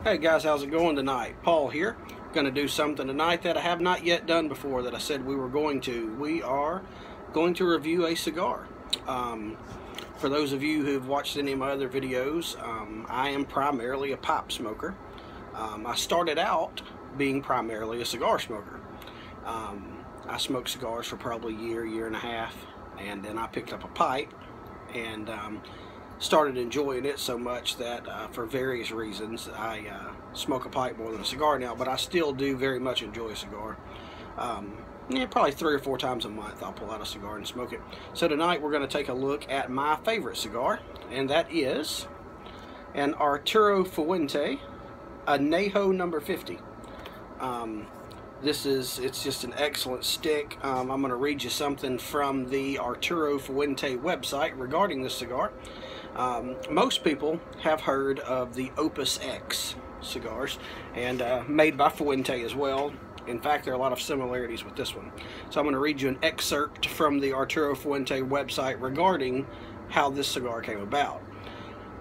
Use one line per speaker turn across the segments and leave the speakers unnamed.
Hey guys, how's it going tonight? Paul here. Going to do something tonight that I have not yet done before that I said we were going to. We are going to review a cigar. For those of you who've watched any of my other videos, I am primarily a pipe smoker. I started out being primarily a cigar smoker. I smoked cigars for probably a year and a half, and then I picked up a pipe and started enjoying it so much that for various reasons I smoke a pipe more than a cigar now, but I still do very much enjoy a cigar. Yeah, probably 3 or 4 times a month I'll pull out a cigar and smoke it. So tonight we're going to take a look at my favorite cigar, and that is an Arturo Fuente Anejo number 50. It's just an excellent stick. I'm going to read you something from the Arturo Fuente website regarding this cigar. Most people have heard of the Opus X cigars, and made by Fuente as well. In fact, there are a lot of similarities with this one. So I'm going to read you an excerpt from the Arturo Fuente website regarding how this cigar came about.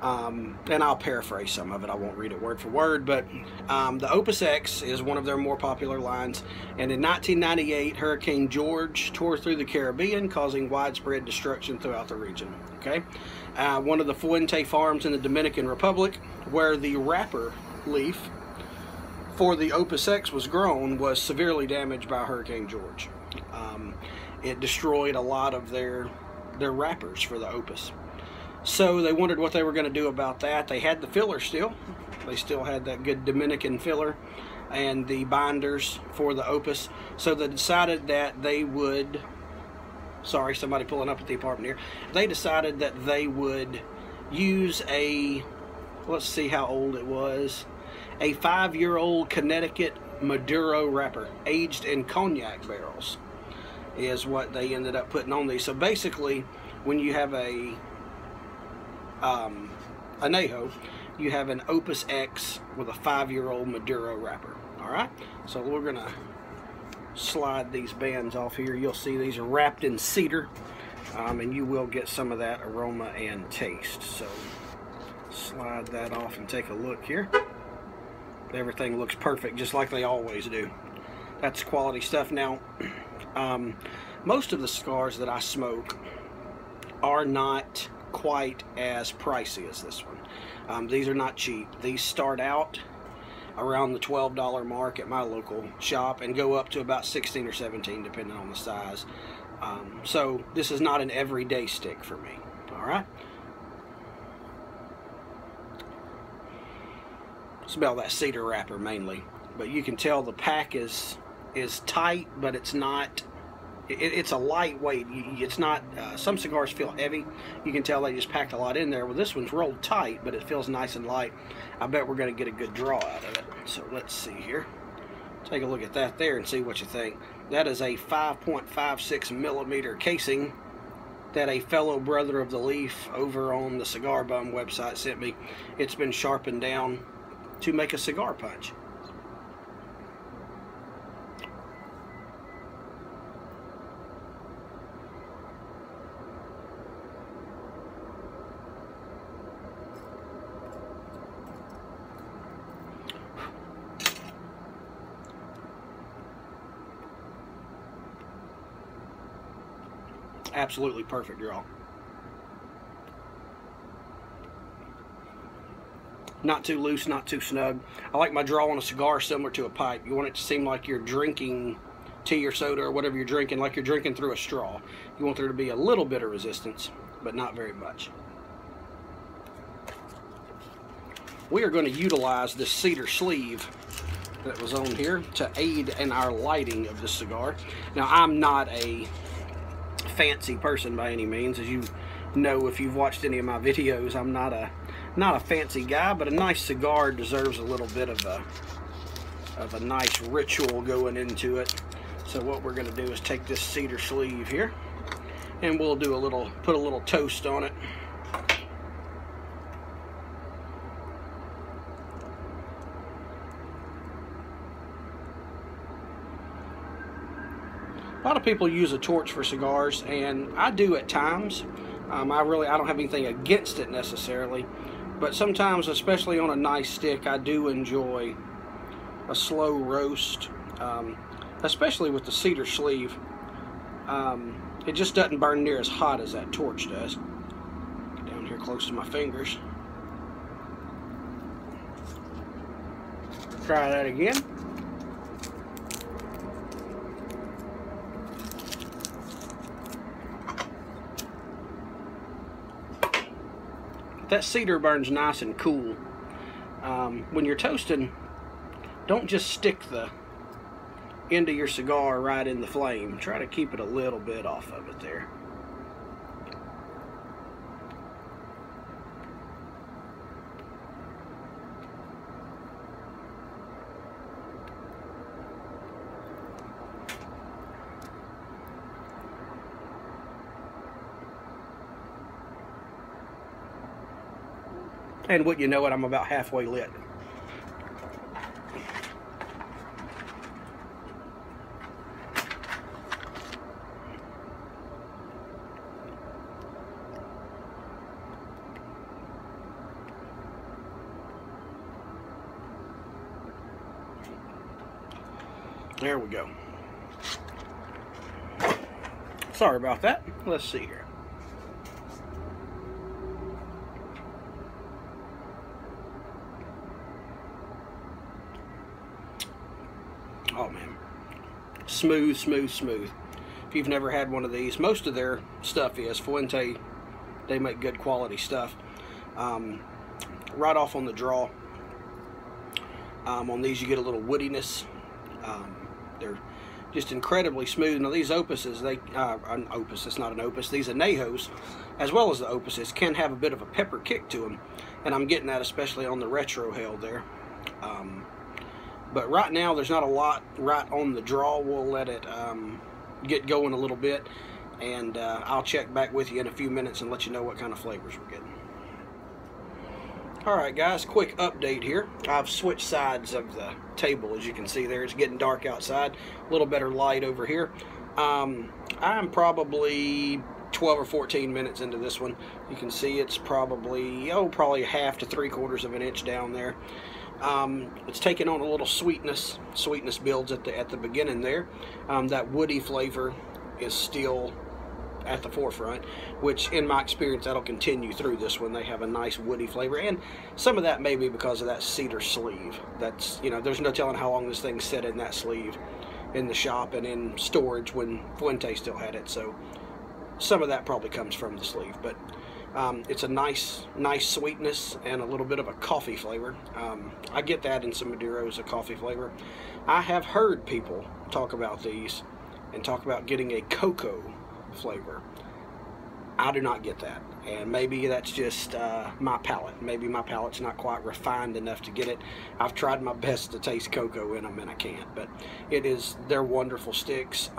And I'll paraphrase some of it. I won't read it word for word, but the Opus X is one of their more popular lines, and in 1998 Hurricane George tore through the Caribbean, causing widespread destruction throughout the region. Okay, one of the Fuente farms in the Dominican Republic, where the wrapper leaf for the Opus X was grown, was severely damaged by Hurricane George. It destroyed a lot of their wrappers for the Opus. So they wondered what they were going to do about that. They had the filler still. They still had that good Dominican filler and the binders for the Opus. So they decided that they would... Sorry, somebody pulling up at the apartment here. They decided that they would use a... Let's see how old it was. A 5-year-old Connecticut Maduro wrapper, aged in cognac barrels, is what they ended up putting on these. So basically, when you have a Anejo, you have an Opus X with a 5-year-old Maduro wrapper. Alright, so we're going to slide these bands off here. You'll see these are wrapped in cedar, and you will get some of that aroma and taste. So slide that off and take a look here. Everything looks perfect, just like they always do. That's quality stuff. Now, most of the cigars that I smoke are not quite as pricey as this one. These are not cheap. These start out around the $12 mark at my local shop and go up to about 16 or 17 depending on the size. So this is not an everyday stick for me. Alright, smell that cedar wrapper mainly, but you can tell the pack is tight, but it's not. It's a lightweight. It's not. Some cigars feel heavy. You can tell they just packed a lot in there. Well, this one's rolled tight, but it feels nice and light. I bet we're going to get a good draw out of it. So let's see here. Take a look at that there and see what you think. That is a 5.56 millimeter casing that a fellow brother of the leaf over on the Cigar Bum website sent me. It's been sharpened down to make a cigar punch. Absolutely perfect draw. Not too loose, not too snug. I like my draw on a cigar similar to a pipe. You want it to seem like you're drinking tea or soda or whatever you're drinking, like you're drinking through a straw. You want there to be a little bit of resistance, but not very much. We are going to utilize this cedar sleeve that was on here to aid in our lighting of this cigar. Now, I'm not a fancy person by any means. As you know, if you've watched any of my videos, I'm not a fancy guy, but a nice cigar deserves a little bit of a nice ritual going into it. So what we're going to do is take this cedar sleeve here, and we'll do put a little toast on it. A lot of people use a torch for cigars, and I do at times. I don't have anything against it necessarily, But sometimes, especially on a nice stick, I do enjoy a slow roast, especially with the cedar sleeve. It just doesn't burn near as hot as that torch does. Get down here close to my fingers. Try that again. That cedar burns nice and cool. When you're toasting, don't just stick the end of your cigar right in the flame. Try to keep it a little bit off of it there. And wouldn't you know it, I'm about halfway lit. There we go. Sorry about that. Let's see here. Oh man, smooth, smooth, smooth. If you've never had one of these, most of their stuff is Fuente. They make good quality stuff. Right off on the draw. On these you get a little woodiness. They're just incredibly smooth. Now these opuses, an opus, it's not an opus, these Anejos, as well as the opuses, can have a bit of a pepper kick to them. And I'm getting that especially on the retro held there. But right now there's not a lot right on the draw. We'll let it get going a little bit, and I'll check back with you in a few minutes and let you know what kind of flavors we're getting. Alright guys, quick update here. I've switched sides of the table, as you can see there. It's getting dark outside, a little better light over here. I'm probably 12 or 14 minutes into this one. You can see it's probably a half to 3/4 of an inch down there. It's taking on a little sweetness. Sweetness builds at the beginning there. That woody flavor is still at the forefront, which in my experience that'll continue through this one. They have a nice woody flavor, and some of that may be because of that cedar sleeve. That's, you know, there's no telling how long this thing sat in that sleeve in the shop and in storage when Fuente still had it, so some of that probably comes from the sleeve. But it's a nice sweetness and a little bit of a coffee flavor. I get that in some Maduros, a coffee flavor. I have heard people talk about these and talk about getting a cocoa flavor. I do not get that, and maybe that's just my palate. Maybe my palate's not quite refined enough to get it. I've tried my best to taste cocoa in them and I can't, but they're wonderful sticks.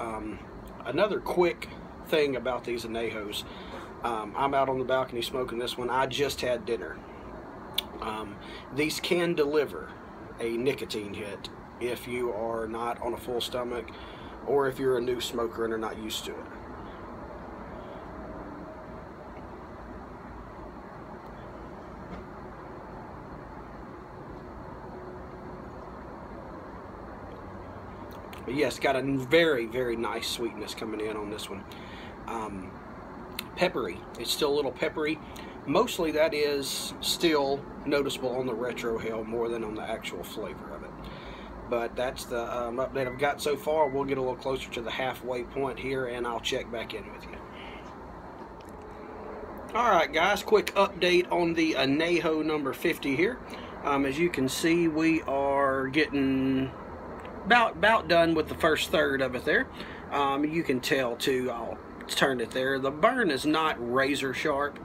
Another quick thing about these Anejos, I'm out on the balcony smoking this one. I just had dinner. These can deliver a nicotine hit if you are not on a full stomach, or if you're a new smoker and are not used to it. But yes, got a very, very nice sweetness coming in on this one. Peppery. It's still a little peppery. Mostly that is still noticeable on the retro hell more than on the actual flavor of it. But that's the update I've got so far. We'll get a little closer to the halfway point here, and I'll check back in with you. Alright guys, quick update on the Anejo number 50 here. As you can see, we are getting about done with the first third of it there. You can tell too, I'll turn it there, the burn is not razor sharp.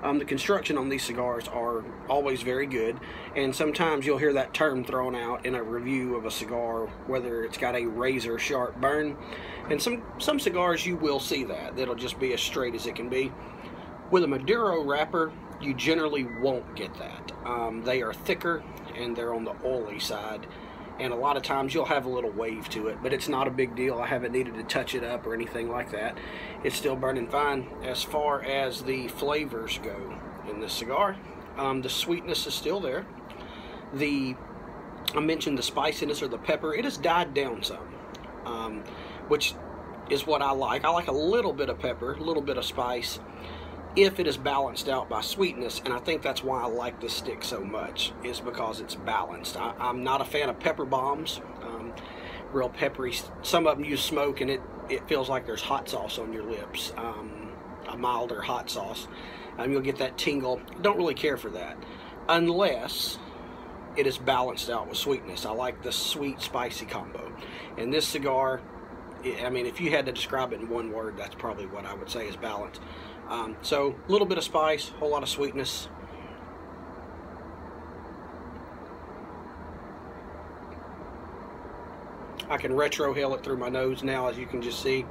The construction on these cigars are always very good, and sometimes you'll hear that term thrown out in a review of a cigar, whether it's got a razor sharp burn. And some cigars you will see that. It'll just be as straight as it can be. With a Maduro wrapper, you generally won't get that. They are thicker and they're on the oily side, and a lot of times you'll have a little wave to it, but it's not a big deal. I haven't needed to touch it up or anything like that. It's still burning fine. As far as the flavors go in this cigar, The sweetness is still there. I mentioned the spiciness or the pepper. It has died down some, which is what I like. I like a little bit of pepper, a little bit of spice, if it is balanced out by sweetness. And I think that's why I like this stick so much, is because it's balanced. I'm not a fan of pepper bombs, real peppery. Some of them use smoke and it feels like there's hot sauce on your lips, a milder hot sauce. You'll get that tingle. Don't really care for that unless it is balanced out with sweetness. I like the sweet spicy combo. And this cigar, I mean, if you had to describe it in one word, that's probably what I would say is balance. So a little bit of spice, a whole lot of sweetness. I can retrohale it through my nose now, as you can just see,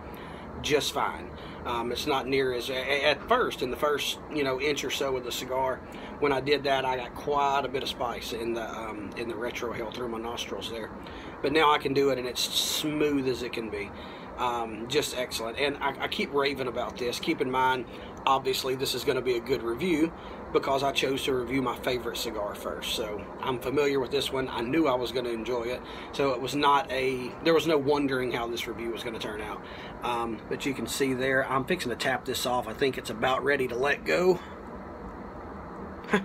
just fine. It's not near as, at first, in the first, inch or so of the cigar, when I did that, I got quite a bit of spice in the retrohale through my nostrils there. But now I can do it and it's smooth as it can be. Just excellent. And I keep raving about this. Keep in mind, obviously this is going to be a good review because I chose to review my favorite cigar first. So I'm familiar with this one. I knew I was going to enjoy it. So it was not there was no wondering how this review was going to turn out. But you can see there, I'm fixing to tap this off. I think it's about ready to let go.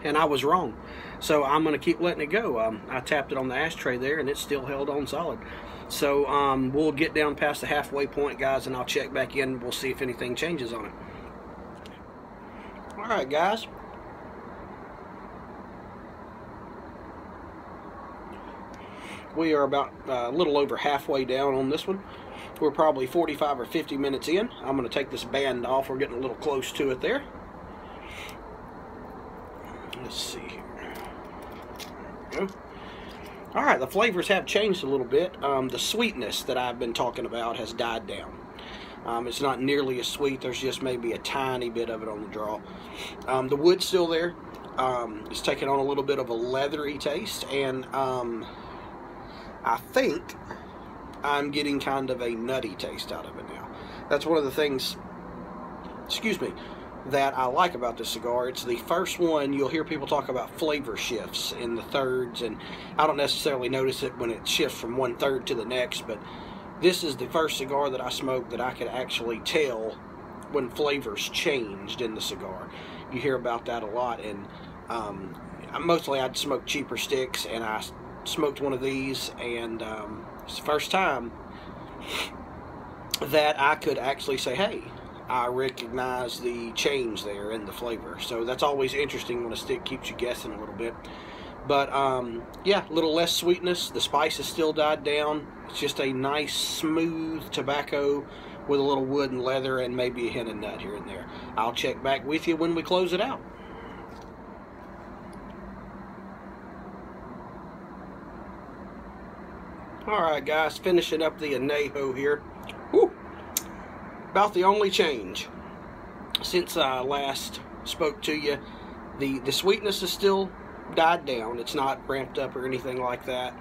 And I was wrong. So I'm going to keep letting it go. I tapped it on the ashtray there and it still held on solid. So we'll get down past the halfway point, guys, and I'll check back in. We'll see if anything changes on it. All right, guys. We are about a little over halfway down on this one. We're probably 45 or 50 minutes in. I'm going to take this band off. We're getting a little close to it there. Let's see here. There we go. All right, the flavors have changed a little bit. The sweetness that I've been talking about has died down. It's not nearly as sweet. There's just maybe a tiny bit of it on the draw. The wood's still there. It's taking on a little bit of a leathery taste, and I think I'm getting kind of a nutty taste out of it now. That's one of the things, excuse me, that I like about this cigar. It's the first one you'll hear people talk about flavor shifts in the thirds, and I don't necessarily notice it when it shifts from one third to the next, but this is the first cigar that I smoked that I could actually tell when flavors changed in the cigar. You hear about that a lot, and mostly I'd smoke cheaper sticks, and I smoked one of these, and it's the first time that I could actually say, hey, I recognize the change there in the flavor. So that's always interesting when a stick keeps you guessing a little bit. But yeah, a little less sweetness. The spice has still died down. It's just a nice smooth tobacco with a little wood and leather and maybe a hint of nut here and there. I'll check back with you when we close it out. Alright guys, finishing up the Anejo here. Whew. About the only change since I last spoke to you. The sweetness is still died down. It's not ramped up or anything like that.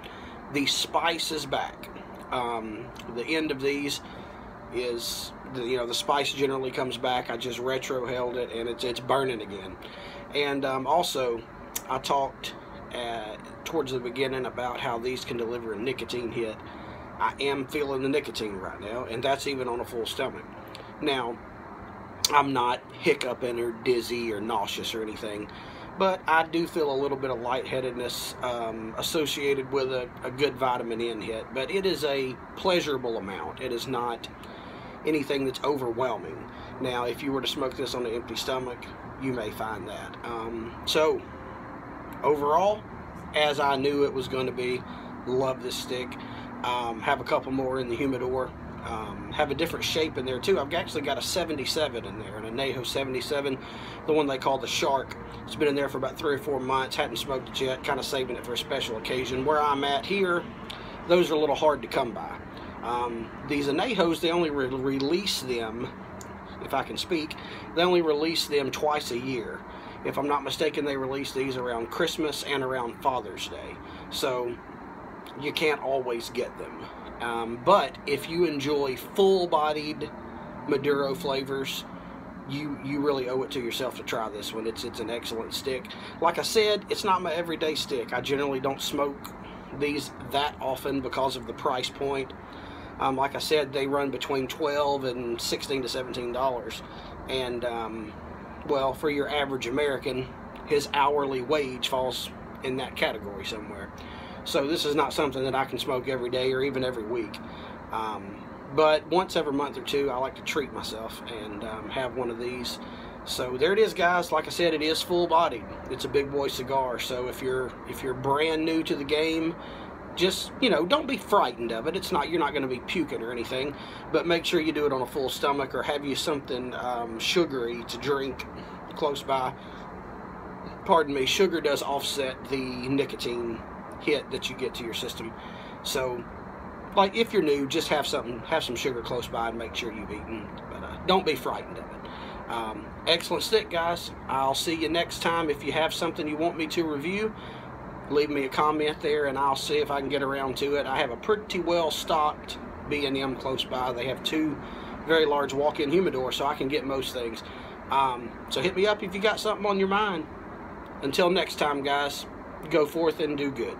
The spice is back. The end of these is, the spice generally comes back. I just retro-held it and it's burning again. And also, I talked towards the beginning about how these can deliver a nicotine hit. I am feeling the nicotine right now, and that's even on a full stomach. Now, I'm not hiccuping or dizzy or nauseous or anything, but I do feel a little bit of lightheadedness associated with a good vitamin N hit, but it is a pleasurable amount. It is not anything that's overwhelming. Now, if you were to smoke this on an empty stomach, you may find that. So, overall, as I knew it was going to be, love this stick. Have a couple more in the humidor. Have a different shape in there too. I've actually got a 77 in there, an Anejo 77, the one they call the Shark. It's been in there for about 3 or 4 months. Hadn't smoked it yet, kind of saving it for a special occasion. Where I'm at here, those are a little hard to come by. These Anejos, they only release them, if I can speak, they only release them twice a year. If I'm not mistaken, they release these around Christmas and around Father's Day. So you can't always get them. But if you enjoy full-bodied Maduro flavors, you really owe it to yourself to try this one. It's an excellent stick. Like I said, it's not my everyday stick. I generally don't smoke these that often because of the price point. Like I said, they run between $12 and $16 to $17, and well, for your average American, his hourly wage falls in that category somewhere. So this is not something that I can smoke every day or even every week. But once every month or two, I like to treat myself and have one of these. So there it is, guys. Like I said, it is full-bodied. It's a big boy cigar. So if you're brand new to the game, just, you know, don't be frightened of it. It's not, you're not going to be puking or anything, but make sure you do it on a full stomach, or have you something sugary to drink close by. Pardon me, sugar does offset the nicotine hit that you get to your system. So, like, if you're new, just have some sugar close by and make sure you've eaten, but don't be frightened of it. Excellent stick, guys. I'll see you next time. If you have something you want me to review, leave me a comment there and I'll see if I can get around to it. I have a pretty well stocked B&M close by. They have 2 very large walk-in humidors, so I can get most things. So hit me up if you got something on your mind. Until next time, guys, go forth and do good.